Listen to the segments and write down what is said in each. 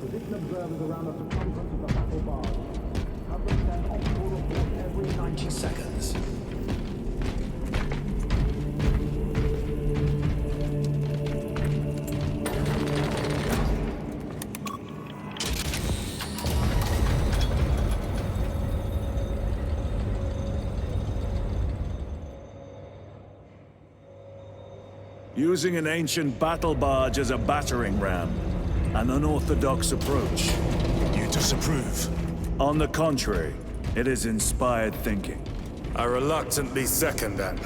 Position observers around the circumference of the battle bar. Have them send optical reports every 90 seconds. Using an ancient battle barge as a battering ram. An unorthodox approach. You disapprove? On the contrary, it is inspired thinking. I reluctantly second that.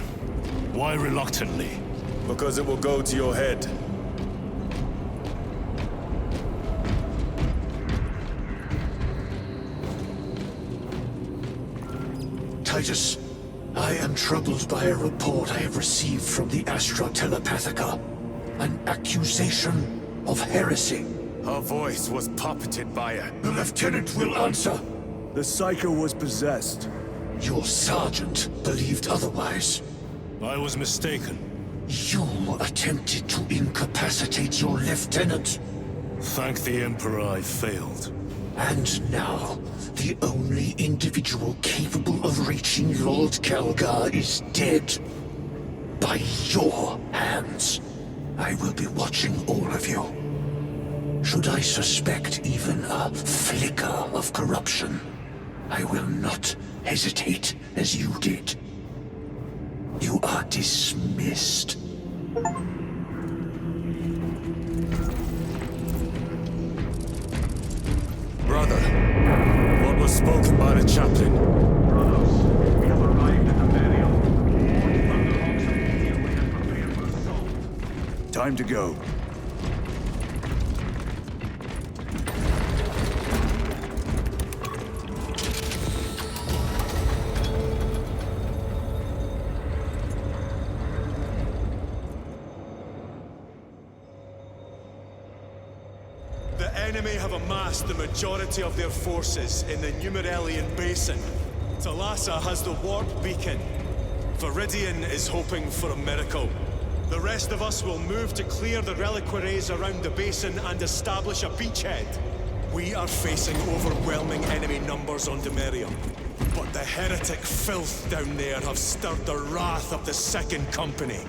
Why reluctantly? Because it will go to your head. Titus, I am troubled by a report I have received from the Astra Telepathica. An accusation of heresy. Her voice was puppeted by it. The lieutenant will answer. The Psycho was possessed. Your sergeant believed otherwise. I was mistaken. You attempted to incapacitate your lieutenant. Thank the Emperor I failed. And now, the only individual capable of reaching Lord Calgar is dead. By your hands. I will be watching all of you. Should I suspect even a flicker of corruption, I will not hesitate as you did. You are dismissed. Brother, what was spoken by the chaplain? Brothers, we have arrived at Imperium. All the Vox immediately and prepare for assault. Time to go. The enemy have amassed the majority of their forces in the Numeralian Basin. Thalassa has the warp beacon. Viridian is hoping for a miracle. The rest of us will move to clear the reliquaries around the basin and establish a beachhead. We are facing overwhelming enemy numbers on Dimerium. But the heretic filth down there have stirred the wrath of the Second Company.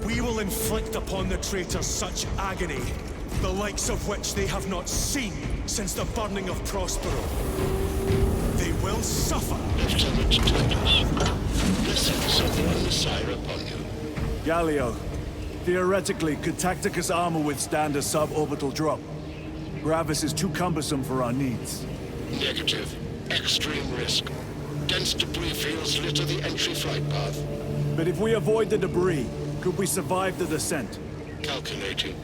We will inflict upon the traitors such agony, the likes of which they have not seen since the burning of Prospero. They will suffer. Lieutenant Titus, blessings of the Messiah upon you. Galio, theoretically, could Tacticus armor withstand a suborbital drop? Gravis is too cumbersome for our needs. Negative. Extreme risk. Dense debris fields litter the entry flight path. But if we avoid the debris, could we survive the descent? Calculating.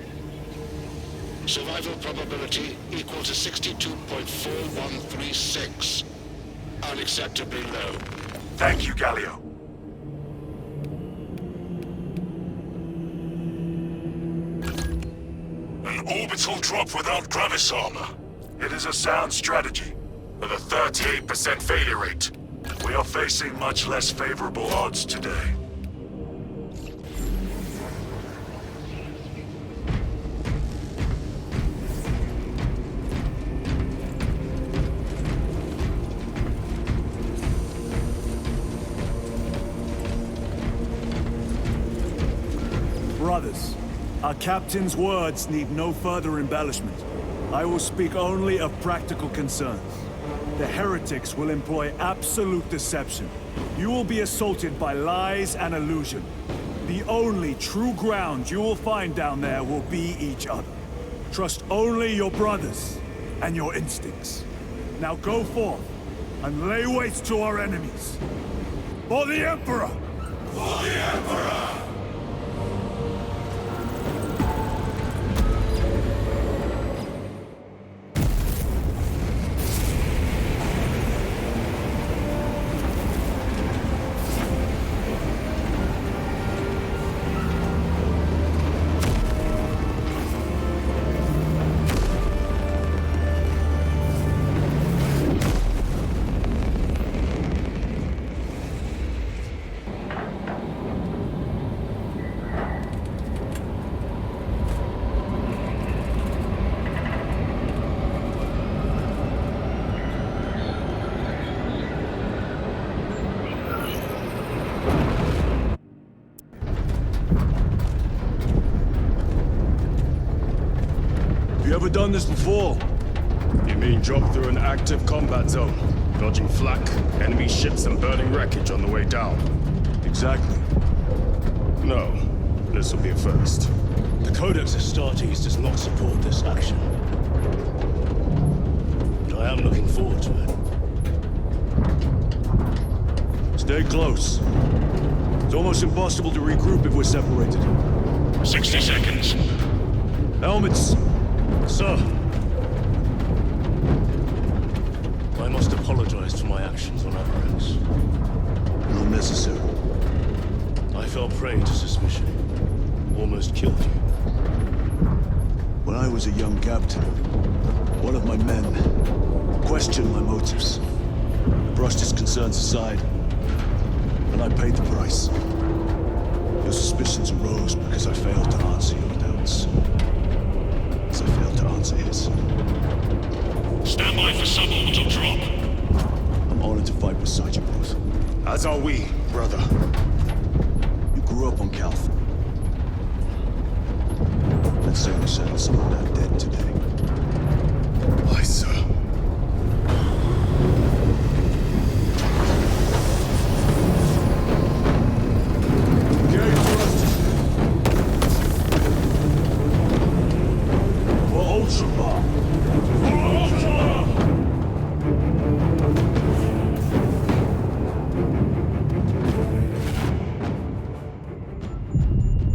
Survival probability equal to 62.4136. Unacceptably low. Thank you, Galio. An orbital drop without Gravis armor. It is a sound strategy, with a 38% failure rate. We are facing much less favorable odds today. Brothers, our captain's words need no further embellishment. I will speak only of practical concerns. The heretics will employ absolute deception. You will be assaulted by lies and illusion. The only true ground you will find down there will be each other. Trust only your brothers and your instincts. Now go forth and lay waste to our enemies. For the Emperor! For the Emperor! You ever done this before? You mean drop through an active combat zone, dodging flak, enemy ships and burning wreckage on the way down? Exactly. No. This will be a first. The Codex Astartes does not support this action. But I am looking forward to it. Stay close. It's almost impossible to regroup if we're separated. 60 seconds. Helmets! Sir! I must apologize for my actions on Amaryllis. Not necessary. I fell prey to suspicion. Almost killed you. When I was a young captain, one of my men questioned my motives. I brushed his concerns aside, and I paid the price. Your suspicions arose because I failed to answer your doubts. As I failed to answer his. Stand by for suborbital drop. I'm honored to fight beside you both. As are we, brother. You grew up on Calth. Let's say we settle some of that debt today. Aye, sir.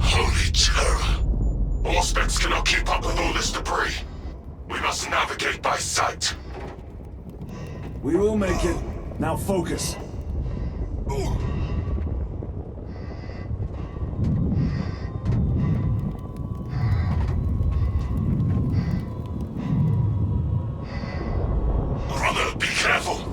Holy terror! Auspex cannot keep up with all this debris. We must navigate by sight. We will make it. Now focus. Brother, be careful!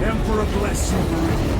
Emperor bless you, Marine.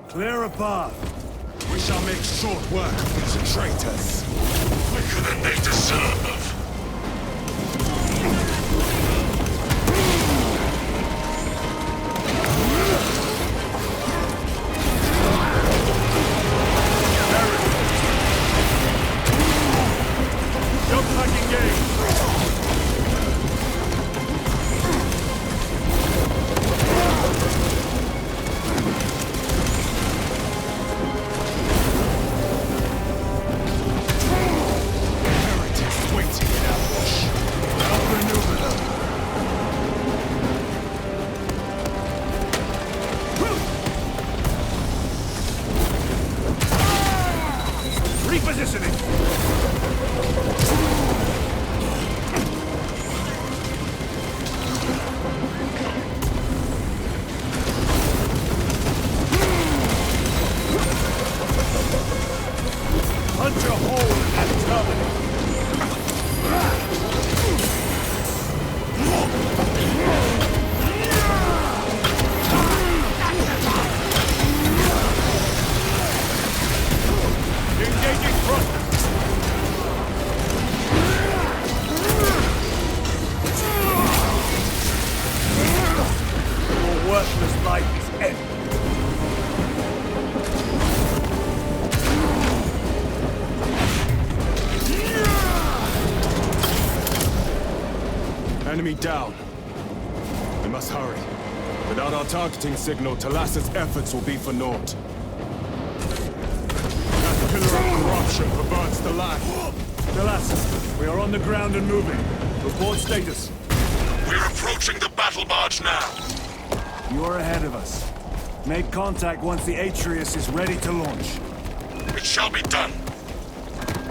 Clear a path. We shall make short work of these traitors. Quicker than they deserve. Jump back engage. Repositioning! Punch a hole in that terminal! enemy down. We must hurry. Without our targeting signal, Talassa's efforts will be for naught. That pillar of corruption perverts the land. Talassa, we are on the ground and moving. Report status. We're approaching the battle barge now. You are ahead of us. Make contact once the Atreus is ready to launch. It shall be done.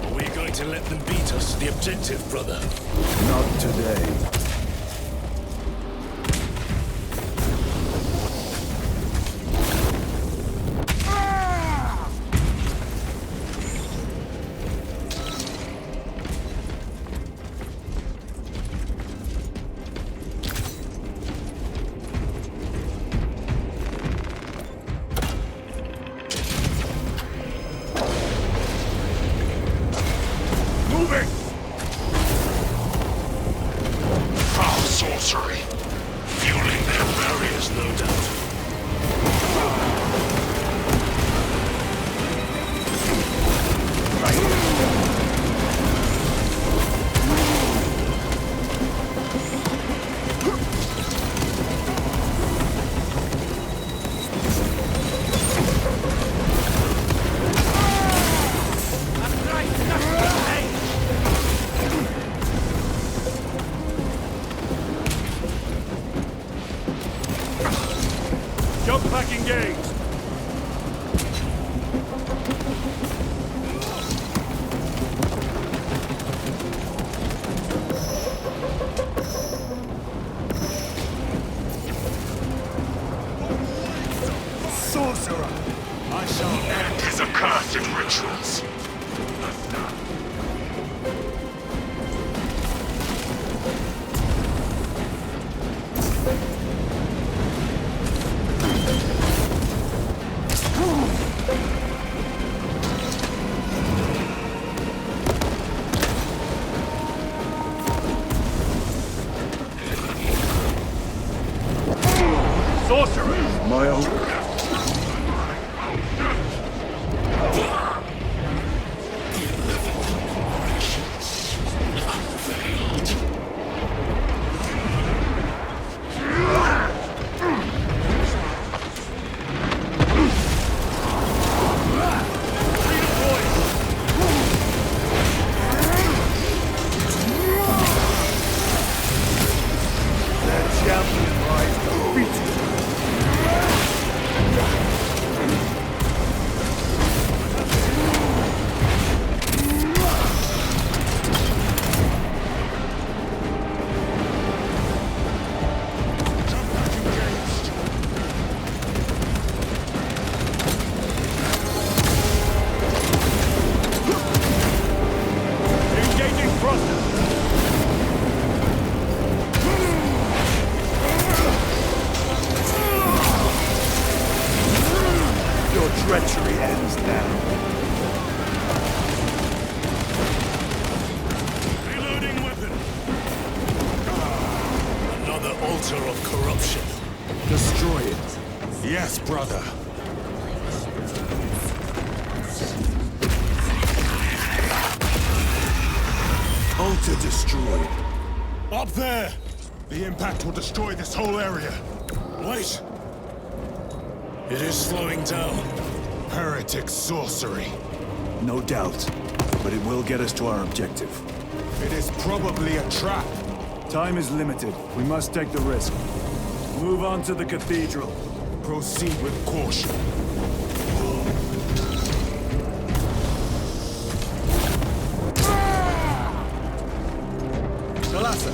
Are we going to let them beat us to the objective, brother? Not today. Foul sorcery. Fueling their barriers, no doubt. Jump pack engaged. Sorcerer! I shall end his accursed rituals. Sorcerer! My own. Treachery ends now. Reloading weapon. Another altar of corruption. Destroy it. Yes, brother. Altar destroyed. Up there! The impact will destroy this whole area. Wait. It is slowing down. Heretic sorcery. No doubt. But it will get us to our objective. It is probably a trap. Time is limited. We must take the risk. Move on to the cathedral. Proceed with caution. Talassa,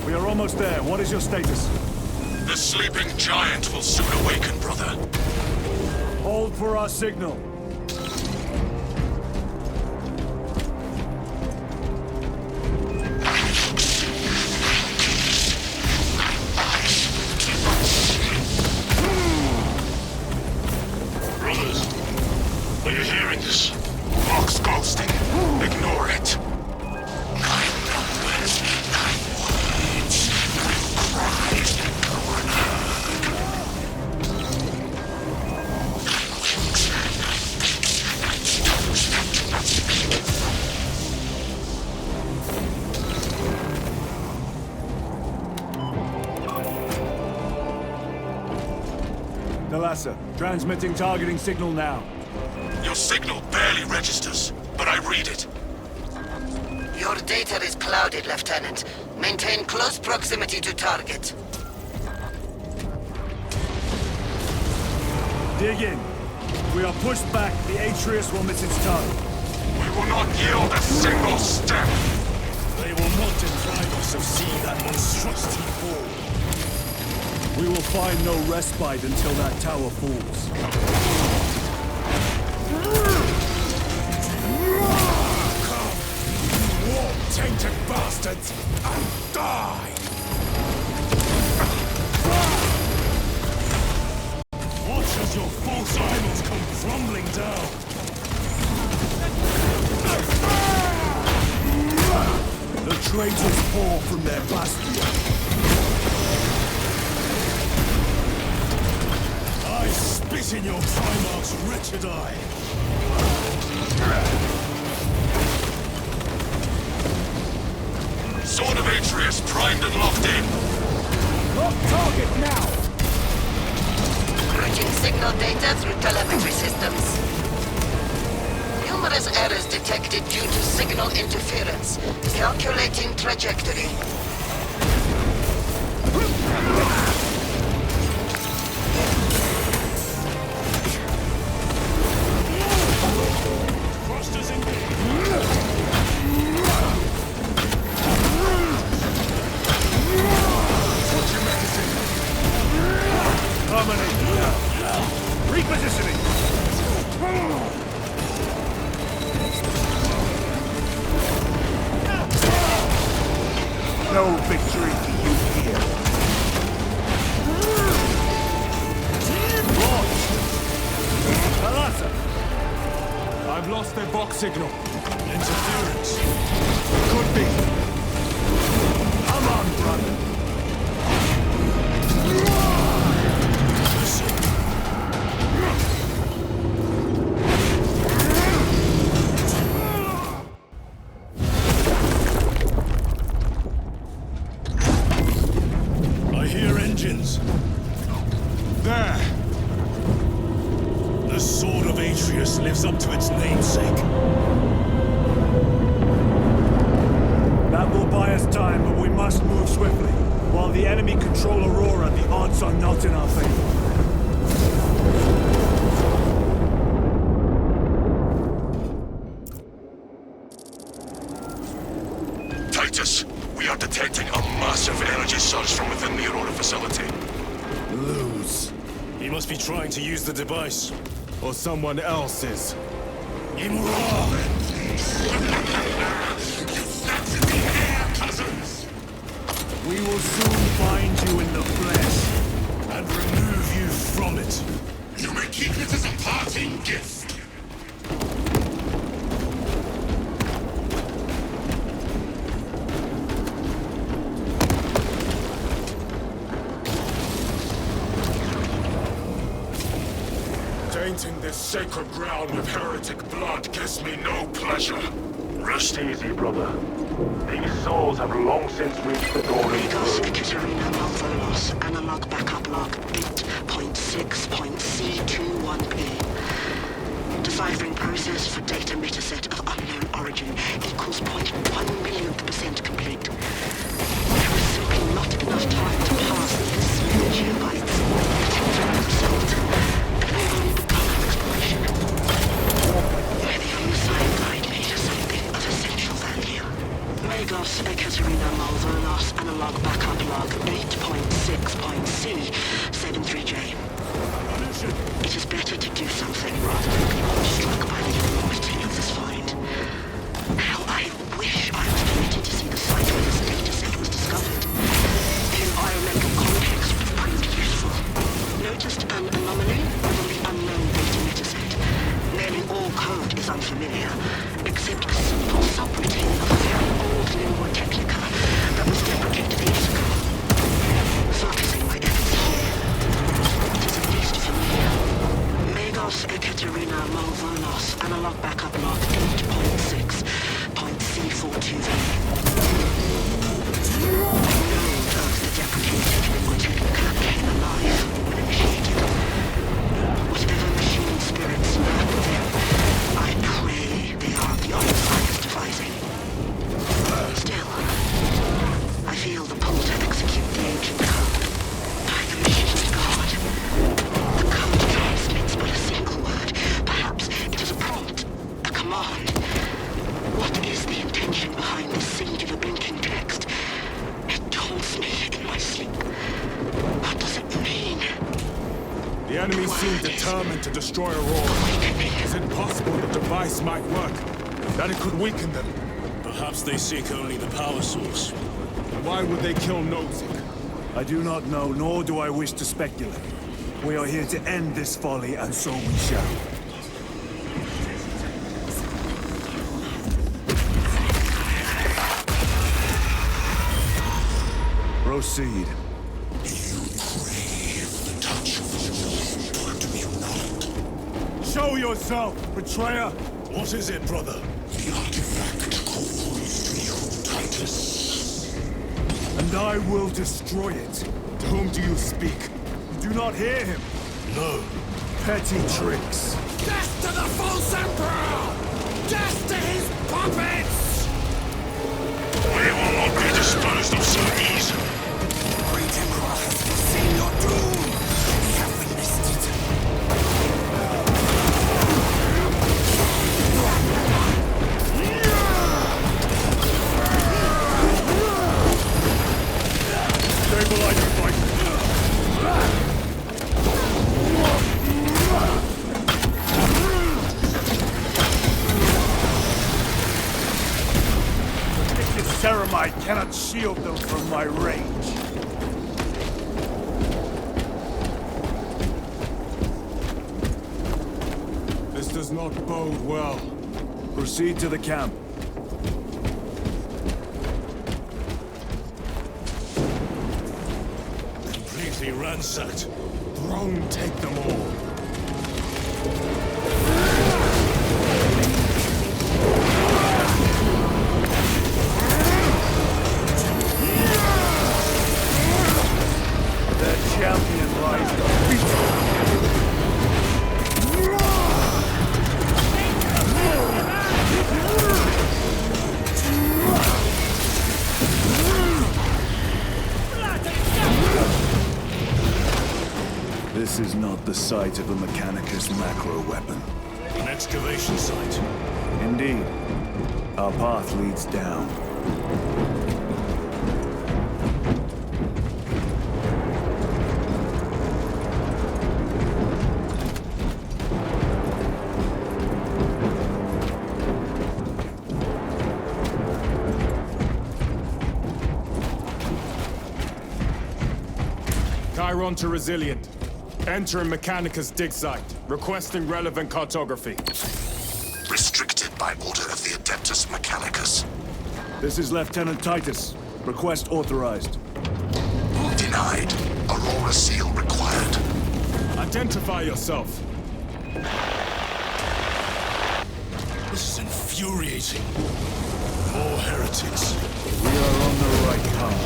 we are almost there. What is your status? The sleeping giant will soon awaken, brother. Hold for our signal. Brothers, are you hearing this? Vox ghosting. Ignore it. Nine numbers, 9 words, 9 cries that go unheard. 9 winks, 9 Thalassa. Transmitting targeting signal now. Your signal barely registers, but I read it. Your data is clouded, Lieutenant. Maintain close proximity to target. Dig in. If we are pushed back, the Atreus will miss its target. We will not yield a single step. They will not deprive us of seeing that monstrosity fall. We will find no respite until that tower falls. Tainted bastards, and die! Watch as your false idols come crumbling down! The traitors pour from their bastion. I spit in your Primarch's wretched eye! Sword of Atreus primed and locked in. Lock target now! Bridging signal data through telemetry systems. Numerous errors detected due to signal interference. Calculating trajectory. Thrusters engaged! Repositioning! No victory for you here. Thalassa! I've lost their Vox signal. Interference! Could be. Come on, brother. I hear engines. There! The Sword of Atreus lives up to its namesake. That will buy us time, but we must move swiftly. While the enemy control Aurora, the odds are not in our favor. Titus, we are detecting a massive energy surge from within the Aurora facility. Lose. He must be trying to use the device. Or someone else is. Immoral! We will soon find you in the flesh. And remove you from it. You may keep it as a parting gift. Tainting this sacred ground with heretic blood gives me no pleasure. Rest easy, brother. These souls have long since reached the door of Vegas, Ekaterina, Malvolos, analog backup log 8.6.C21P. Deciphering process for data metaset of unknown origin equals 0.1 millionth % complete. There is simply not enough time to pass these small geobytes. Detector result. Enabling the color exploration. Where the homicide data something of essential value. Megos, Ekaterina, Malvolos, analog backup log 8.6.C73J. It is better to do something rather than be struck by the enormity of this find. How I wish I was permitted to see the site where this dataset was discovered. The environmental context would have proved useful. Noticed an anomaly within the unknown data metaset. Nearly all code is unfamiliar, except a simple subroutine of a very old lingua technica that was deprecated years ago. Focusing my efforts here. It is at least familiar. Megos, Ekaterina, Malvolos, enemy seem determined to destroy Aurora. Is it possible the device might work? That it could weaken them? Perhaps they seek only the power source. Why would they kill Nozick? I do not know, nor do I wish to speculate. We are here to end this folly, and so we shall. Proceed. You crave the touch of the Lord, do you not? Show yourself, betrayer! What is it, brother? The artifact called Lieutenant Titus. And I will destroy it. To whom do you speak? You do not hear him. No. Petty tricks. Death to the false emperor! Death to his puppets! We will not be disposed of so easily. Great Emperor has foreseen your doom! We have witnessed it. Stabilize your fight. This ceramide cannot shield them from my range. This does not bode well. Proceed to the camp. Completely ransacked. Throne take them all. Their champion lies defeated. This is not the site of a Mechanicus macro weapon. An excavation site. Indeed. Our path leads down. Chiron to Resilient. Entering Mechanicus dig site. Requesting relevant cartography. Restricted by order of the Adeptus Mechanicus. This is Lieutenant Titus. Request authorized. Denied. Aurora seal required. Identify yourself. This is infuriating. More heretics. We are on the right path.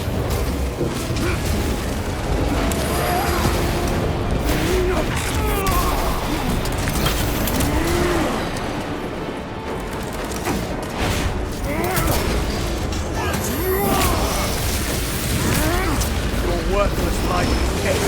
Your worthless life is dead.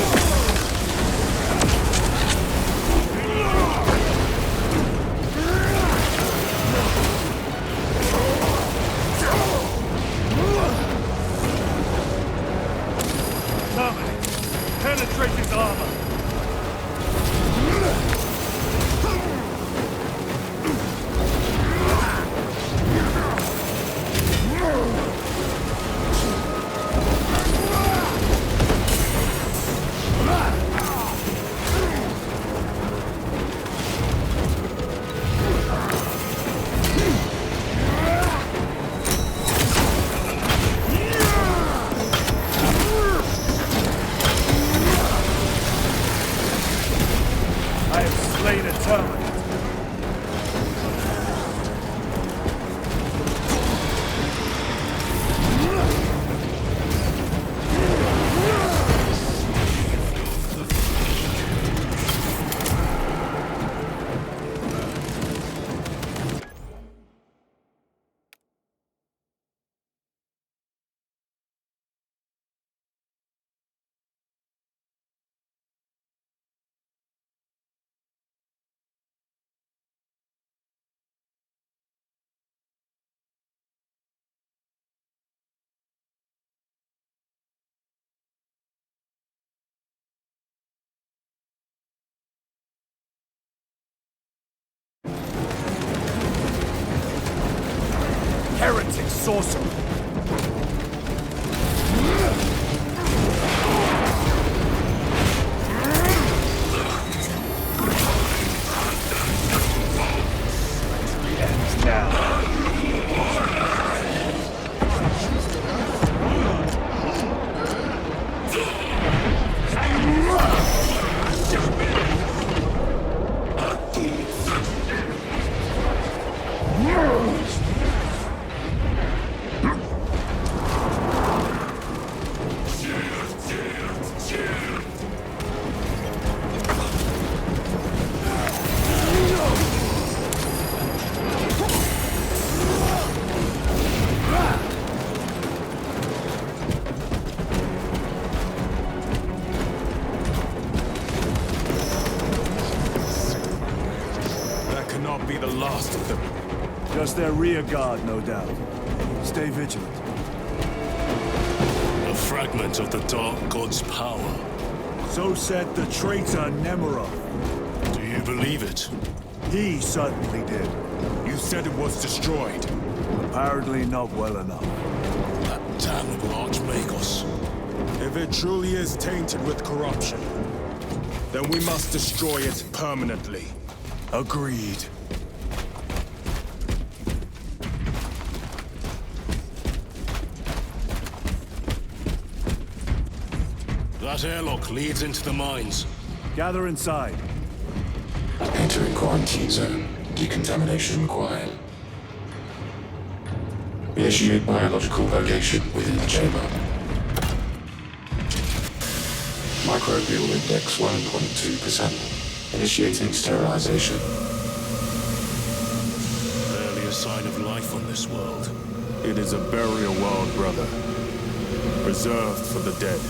sorcerer. Be the last of them. Just their rear guard, no doubt. Stay vigilant. A fragment of the Dark God's power. So said the traitor Nemerov. Do you believe it? He certainly did. You said it was destroyed. Apparently not well enough. That damnable Archmagos. If it truly is tainted with corruption, then we must destroy it permanently. Agreed. That airlock leads into the mines. Gather inside. Entering quarantine zone. Decontamination required. Initiate biological purgation within the chamber. Microbial index 1.2%. Initiating sterilization. Barely a sign of life on this world. It is a burial world, brother. Reserved for the dead.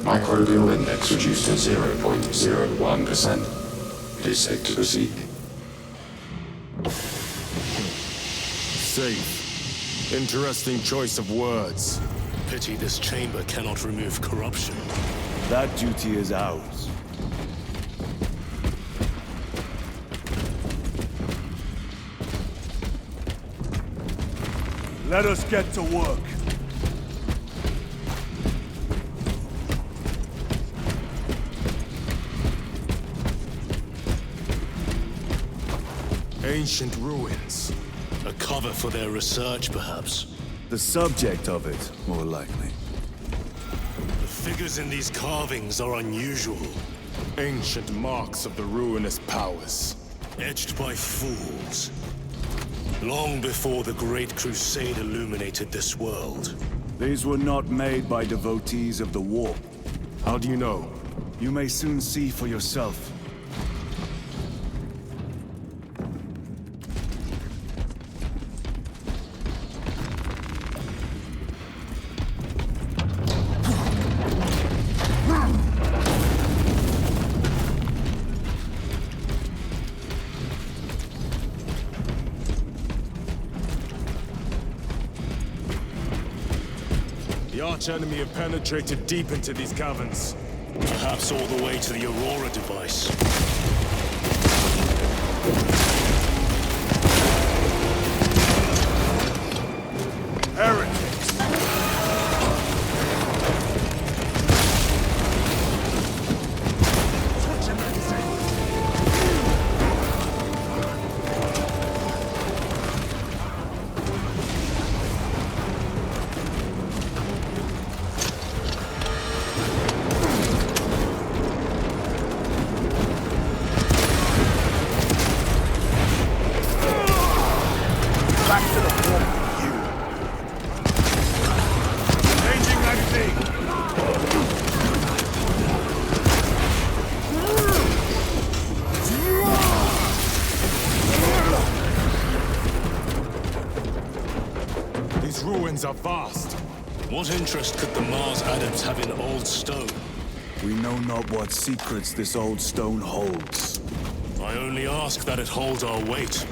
Microbial index reduced to 0.01%. It is safe to proceed. Safe. Interesting choice of words. Pity this chamber cannot remove corruption. That duty is ours. Let us get to work. Ancient ruins. A cover for their research, perhaps. The subject of it, more likely. The figures in these carvings are unusual. Ancient marks of the ruinous powers. Etched by fools. Long before the Great Crusade illuminated this world. These were not made by devotees of the warp. How do you know? You may soon see for yourself. The arch-enemy have penetrated deep into these caverns. Perhaps all the way to the Aurora device. Heretics! vast. What interest could the Mars adepts have in old stone? We know not what secrets this old stone holds. I only ask that it holds our weight.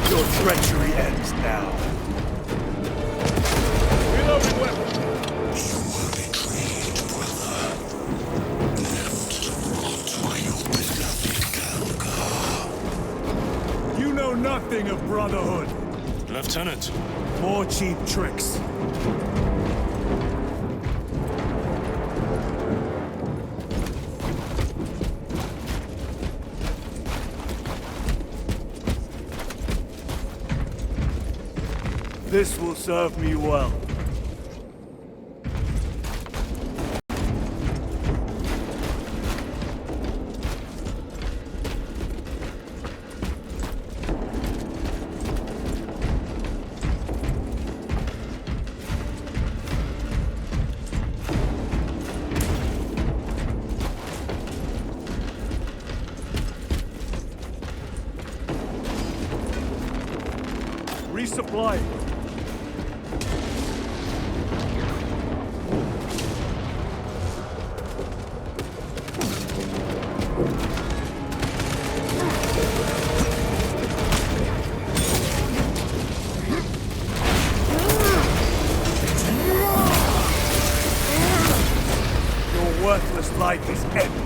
Your treachery ends now. Reloading weapon. You were betrayed, brother. Left to rot by your beloved Galga. You know nothing of brotherhood. Lieutenant. More cheap tricks. This will serve me well. Resupply. Your worthless life is ended.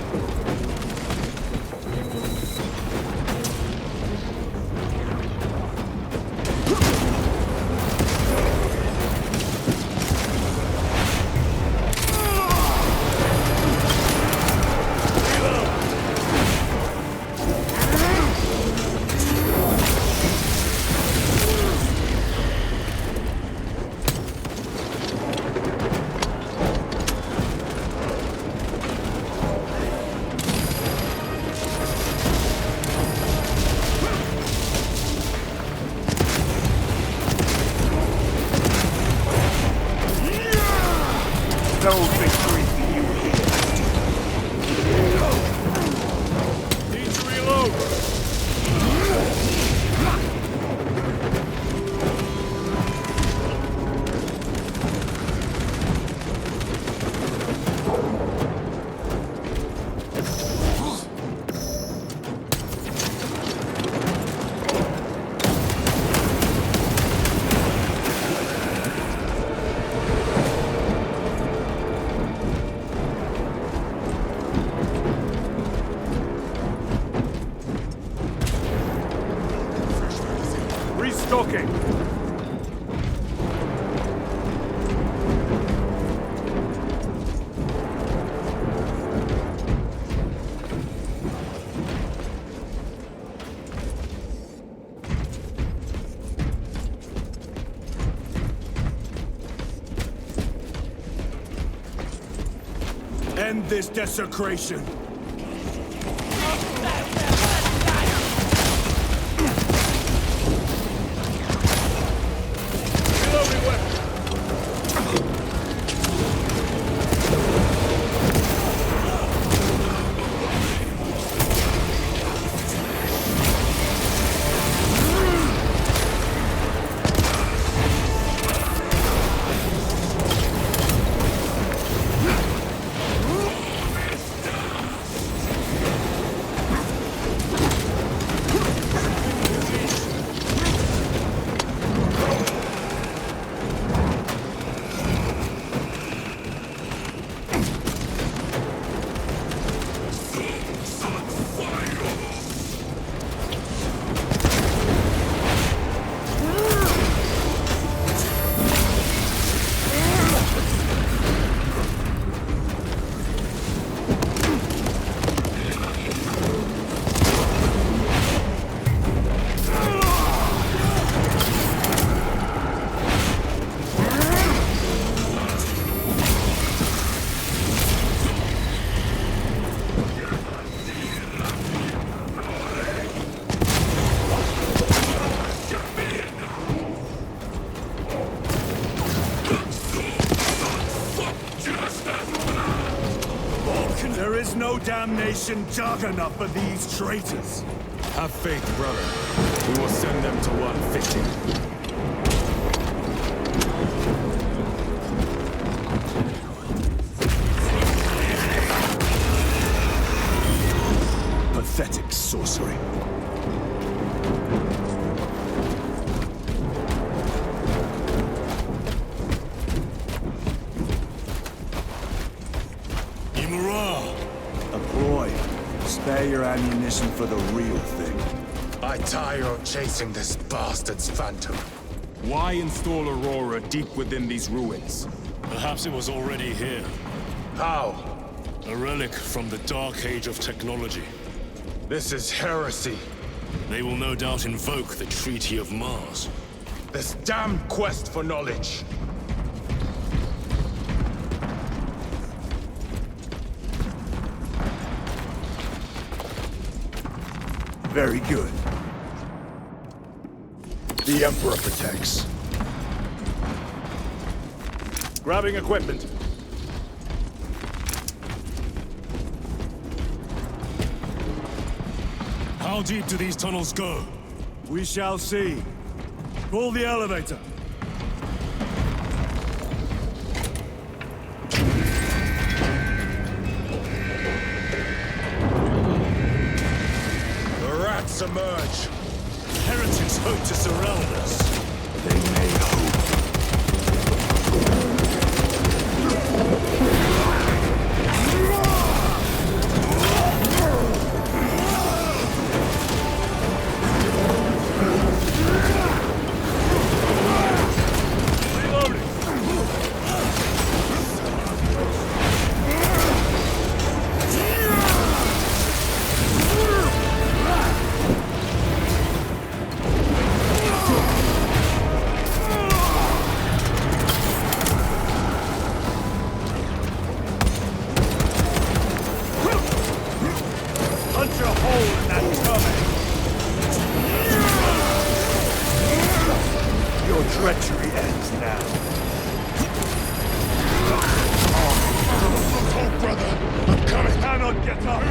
No victory for you here. Need to reload. Restocking. End this desecration. Reloading weapon. There's no damnation dark enough for these traitors. Have faith, brother. We will send them to one fitting. Pathetic sorcery. A ploy. Spare your ammunition for the real thing. I tire of chasing this bastard's phantom. Why install Aurora deep within these ruins? Perhaps it was already here. How? A relic from the Dark Age of technology. This is heresy. They will no doubt invoke the Treaty of Mars. This damn quest for knowledge. Very good. The Emperor protects. Grabbing equipment. How deep do these tunnels go? We shall see. Pull the elevator. Emerge. Heretics hope to surround us. They may hope. Treachery ends now. Oh, brother! I'm coming! Cannot get up!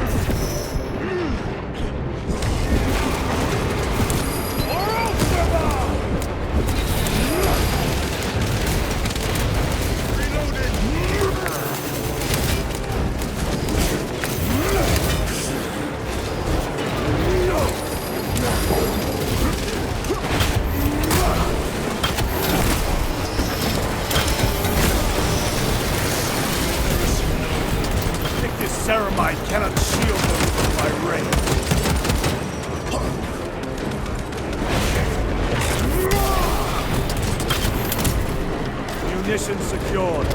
Ceramide cannot shield them from my ray. Munitions secured.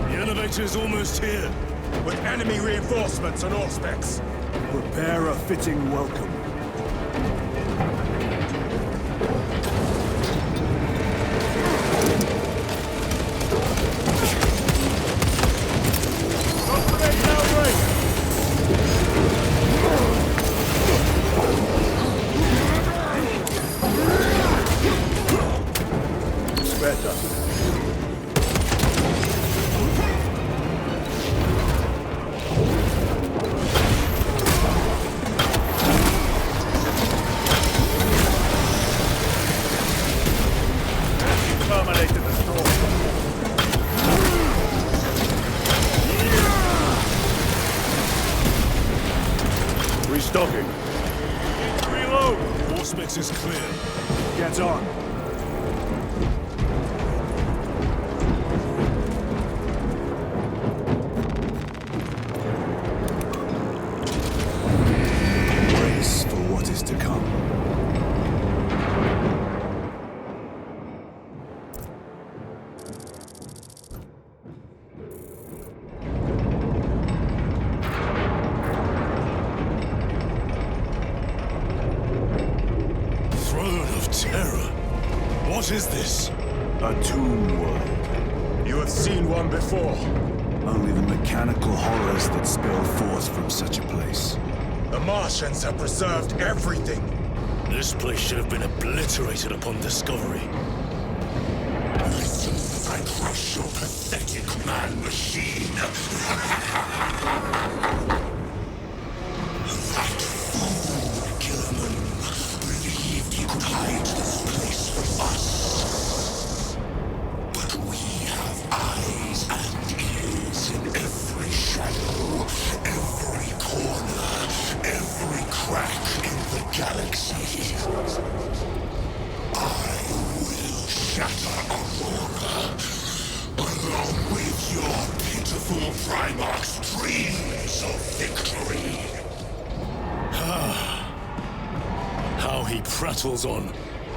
The elevator is almost here. With enemy reinforcements on all specs. Prepare a fitting welcome. Restocking. Reload. Auspex is clear. Get on. Brace for what is to come. What is this? A tomb world. You have seen one before. Only the mechanical horrors that spill forth from such a place. The Martians have preserved everything. This place should have been obliterated upon discovery. I crush your pathetic man-machine. That fool, Killerman, believed he could hide this place from us. But we have eyes and ears in every shadow, every corner, every crack in the galaxy. I will shatter Aurora, along with your pitiful Primarch's dreams of victory. How he prattles on.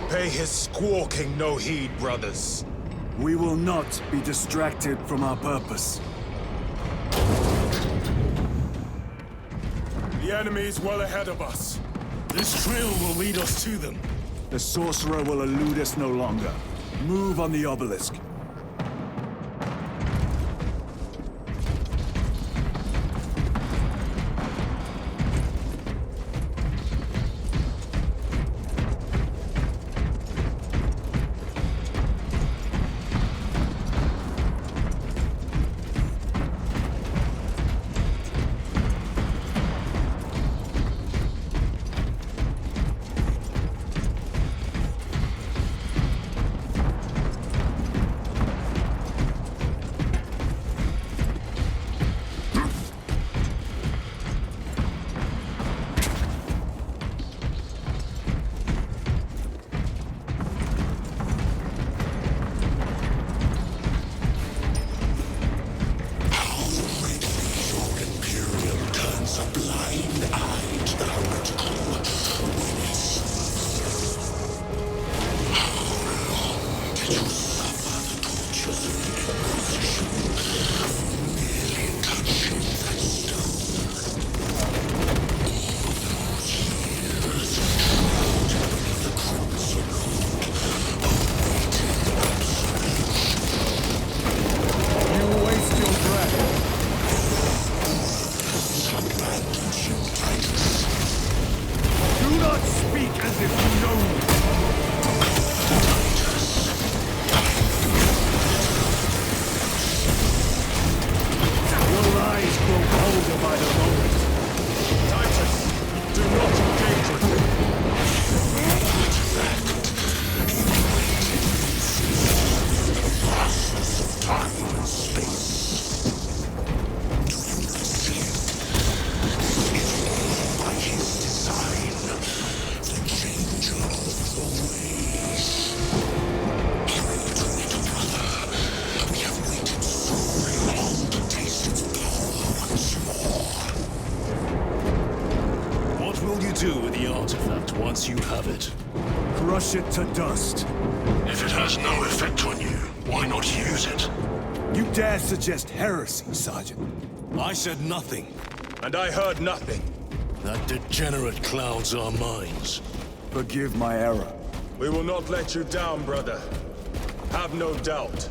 Pay his squawking no heed, brothers. We will not be distracted from our purpose. The enemy's well ahead of us. This trail will lead us to them. The sorcerer will elude us no longer. Move on the obelisk. Once you have it. Crush it to dust. If it has no effect on you, why not use it? You dare suggest heresy, Sergeant? I said nothing. And I heard nothing. That degenerate clouds our minds. Forgive my error. We will not let you down, brother. Have no doubt.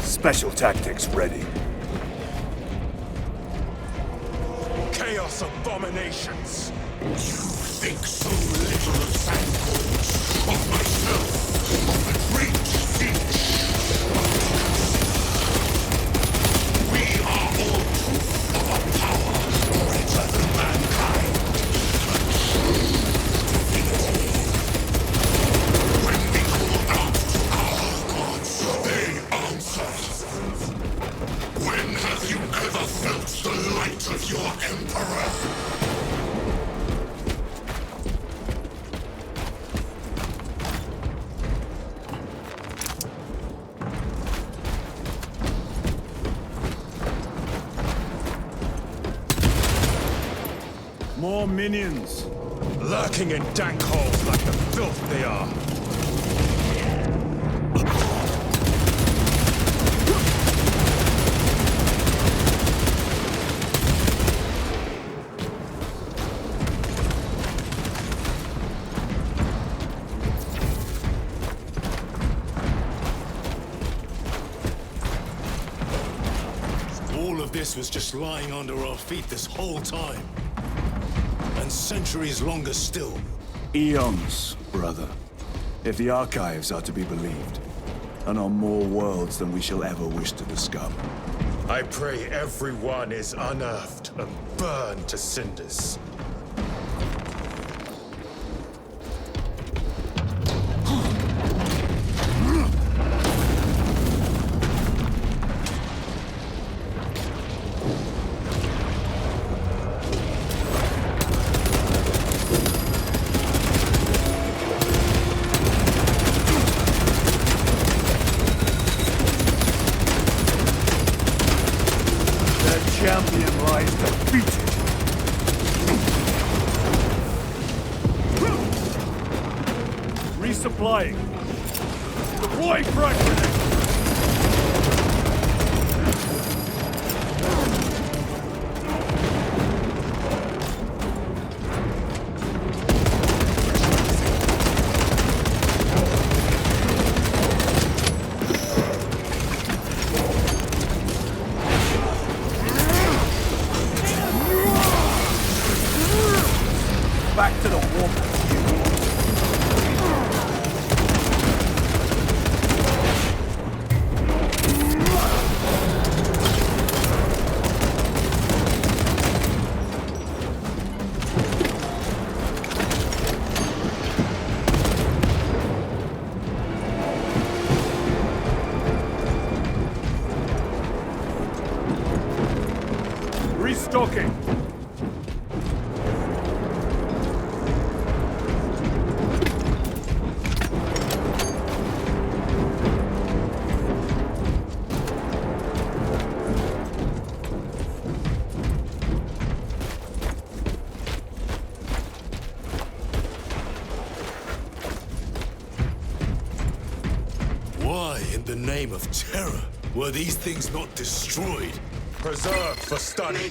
Special tactics ready. Chaos abominations! You think so little of Sandforge, of myself, of the great Finch. We are all proof of a power greater than mankind. A true divinity. When we call out to our gods, they answer. When have you ever felt the light of your Emperor? More minions! Lurking in dank holes like the filth they are. All of this was just lying under our feet this whole time. And and centuries longer still. Eons, brother. If the archives are to be believed. And on more worlds than we shall ever wish to discover. I pray everyone is unearthed and burned to cinders. Champion lies defeated. Resupplying. Deploying frag grenade. Back to the warp. Restocking. Why, in the name of terror, were these things not destroyed? Preserved for study. A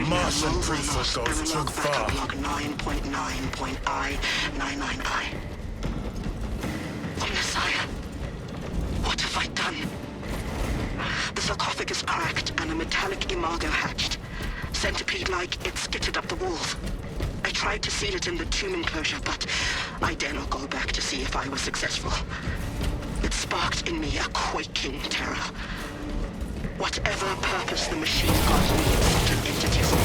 Martian priest goes too far. Log 9.9.I99I. Messiah, what have I done? The sarcophagus cracked and a metallic imago hatched. Centipede-like, it skittered up the walls. I tried to seal it in the tomb enclosure, but I dare not go back to see if I was successful. It sparked in me a quaking terror. Whatever purpose the machine god needs such an entity for,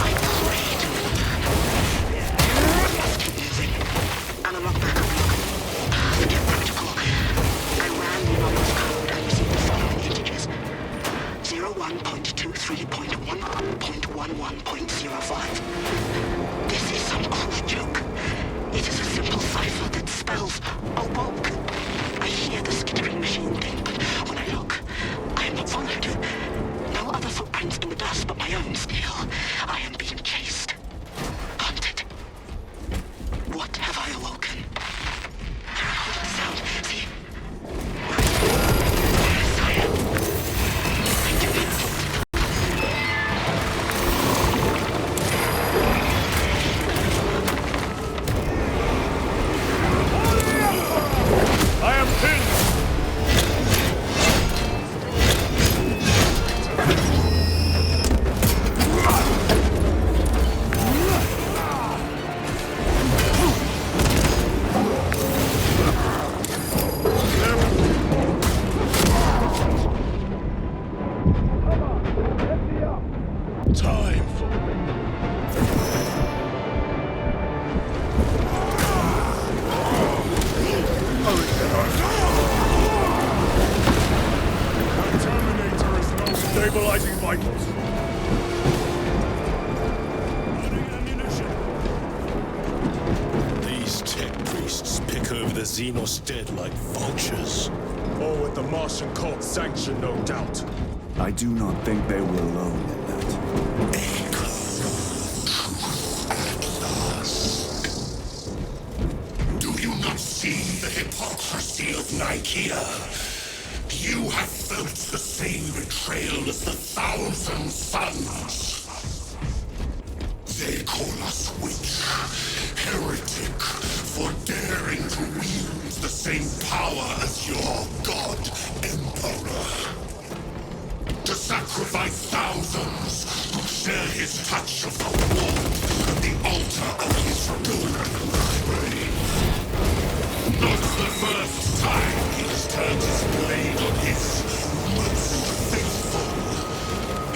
I pray to never learn. Let's keep moving. Analog backup log. Forget protocol. I ran the anomalous code and received the following integers. 01.23.1.11.05. This is some cruel joke. It is a simple cipher that spells awoke. I hear the skittering machine thing, but when I look, I am not followed. No other footprints in the dust but my own still. I am being chased. Hunted. What have I awoken? I heard the sound. See? Messiah. I do not. I am pinned! Time for... Terminator is now stabilizing vitals. Loading ammunition. These tech priests pick over the Xenos dead like vultures. All with the Martian cult sanction, no doubt. I do not think they were alone in that. Do you not see the hypocrisy of Nicaea? You have felt the same betrayal as the Thousand Sons. They call us witch, heretic, for daring to wield the same power as your god, Emperor. To sacrifice thousands to share his touch of the warmth the altar of his stolen library. Not the first time he has turned his blade on his most faithful.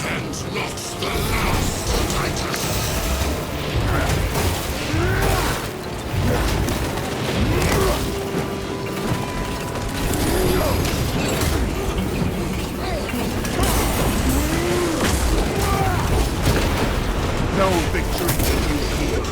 And not the last, Titus. No victory for you here.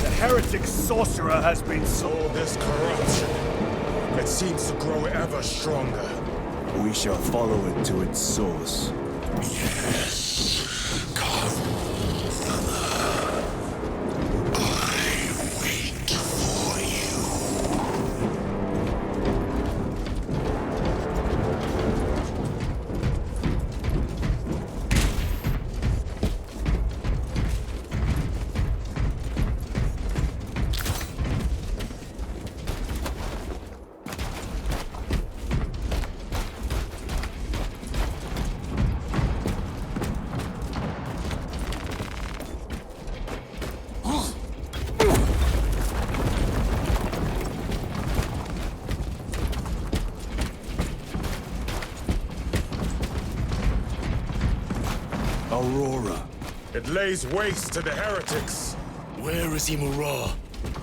The heretic sorcerer has been All this corruption. It seems to grow ever stronger. We shall follow it to its source. Yes. Come, Father. I wait for you. Aurora. It lays waste to the heretics. Where is Imura?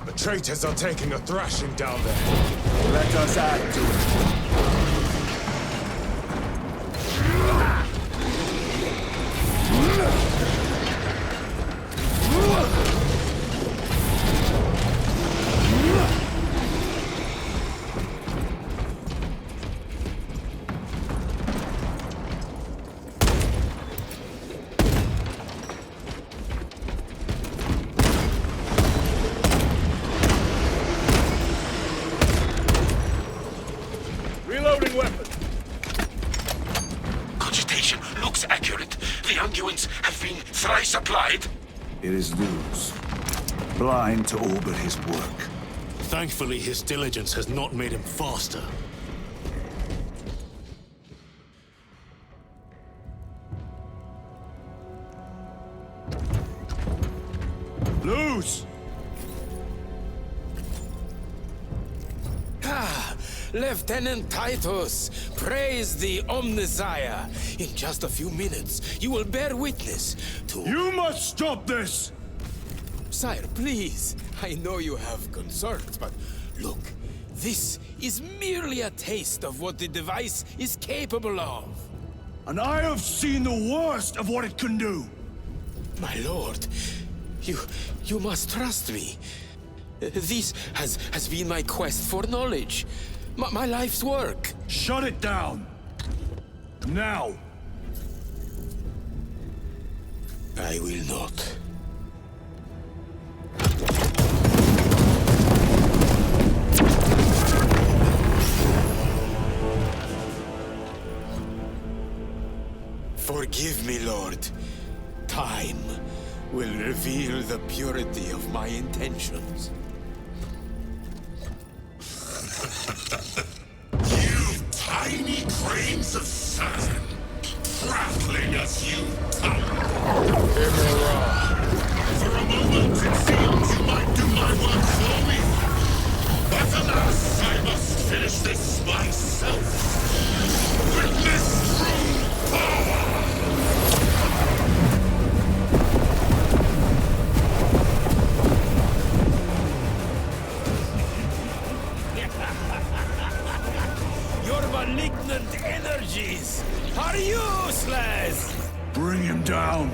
The traitors are taking a thrashing down there. Let us add to it. Reloading weapon. Cogitation looks accurate. The unguents have been thrice applied. It is Luz, blind to all but his work. Thankfully, his diligence has not made him faster. Luz! Lieutenant Titus, praise the Omnissiah. In just a few minutes, you will bear witness to... You must stop this! Sire, please. I know you have concerns, but look, this is merely a taste of what the device is capable of. And I have seen the worst of what it can do! My lord, you must trust me. This has been my quest for knowledge. My life's work. Shut it down! Now! I will not. Forgive me, Lord. Time will reveal the purity of my intentions. You tiny grains of sand, prattling as you tumble. For a moment, it seems you might do my work for me. But alas, I must finish this myself. Witness true power! Your malignant energies are useless! Bring him down!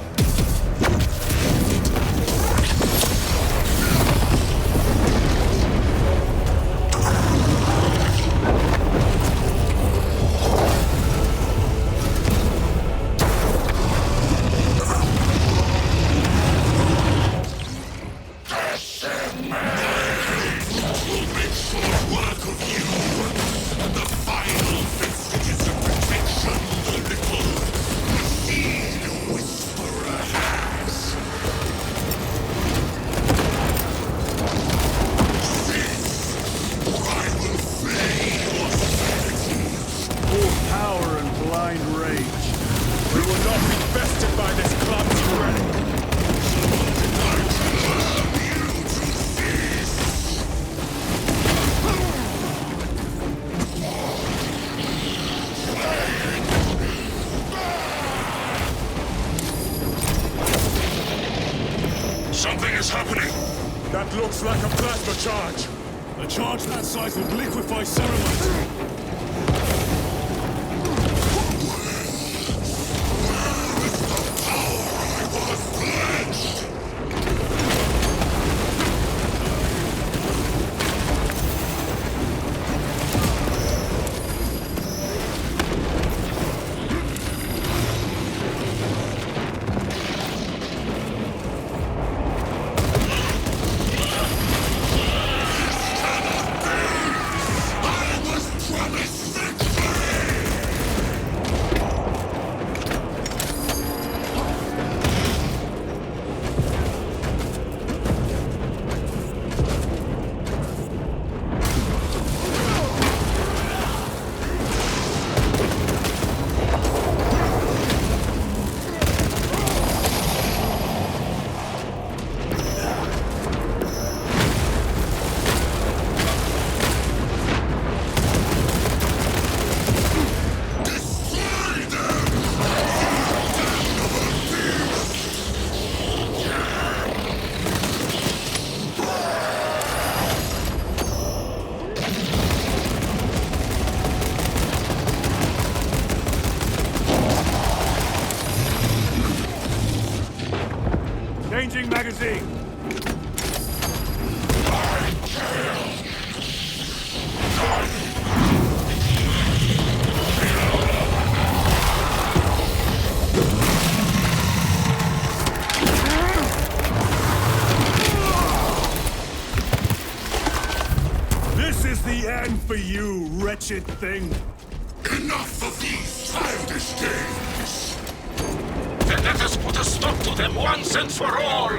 We'll make short work of you. The final fist Looks like a plasma charge. A charge that size would liquefy cerements. Changing magazine! This is the end for you, wretched thing! Enough of these childish games! Then let us put a stop to them once and for all!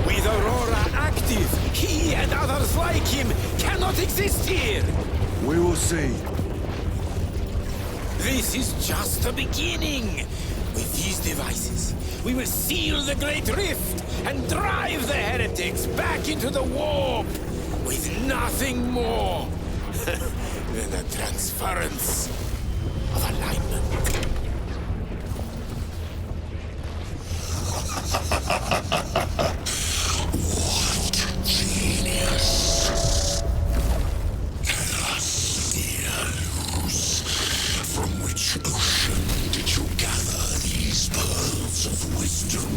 With Aurora active, he and others like him cannot exist here! We will see. This is just the beginning! With these devices, we will seal the Great Rift and drive the heretics back into the warp with nothing more than a transference of alignment. What genius! Tell us, dear Luz, from which ocean did you gather these pearls of wisdom?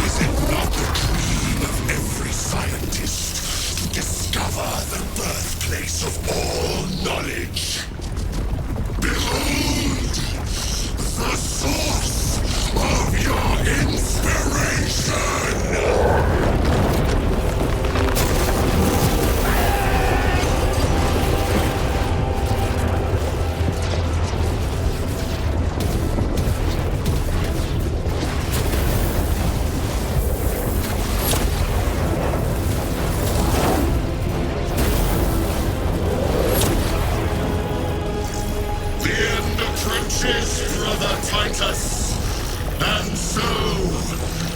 Is it not the dream of every scientist to discover the birthplace of all knowledge? Behold! The source of your inspiration! The end approaches, Brother Titus. And so,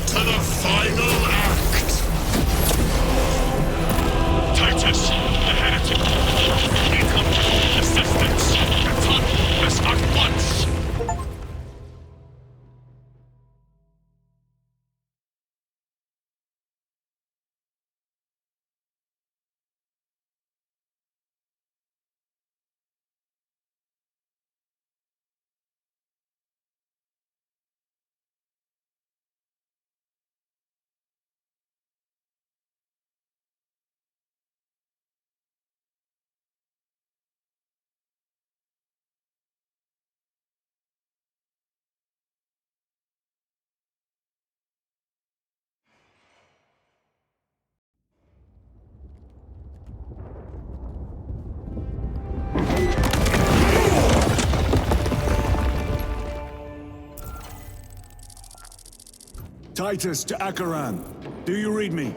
to the final act. Titus, the heretic. Incoming assistance. Return this at once. Titus to Akaran. Do you read me?